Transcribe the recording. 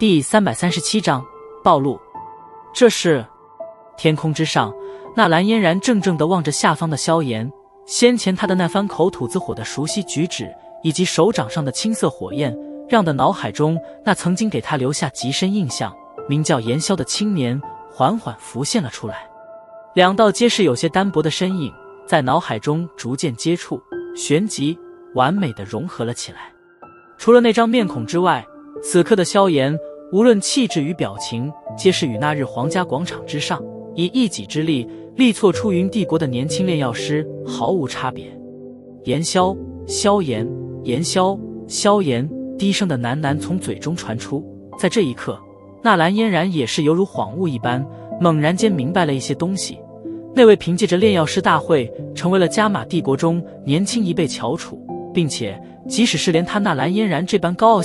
第337章暴露。这是天空之上，纳兰嫣然怔怔地望着下方的萧炎，先前他的那番口吐自火的熟悉举止，以及手掌上的青色火焰，让的脑海中那曾经给他留下极深印象，名叫炎萧的青年缓缓浮现了出来。两道皆是有些单薄的身影，在脑海中逐渐接触，旋即完美地融合了起来。除了那张面孔之外，此刻的萧炎无论气质与表情，皆是与那日皇家广场之上以一己之力力挫出云帝国的年轻炼药师毫无差别。炎萧、萧炎、炎萧、萧炎，低声的喃喃从嘴中传出。在这一刻，纳兰嫣然也是犹如恍悟一般，猛然间明白了一些东西。那位凭借着炼药师大会成为了加玛帝国中年轻一辈翘楚，并且即使是连他纳兰嫣然这般高傲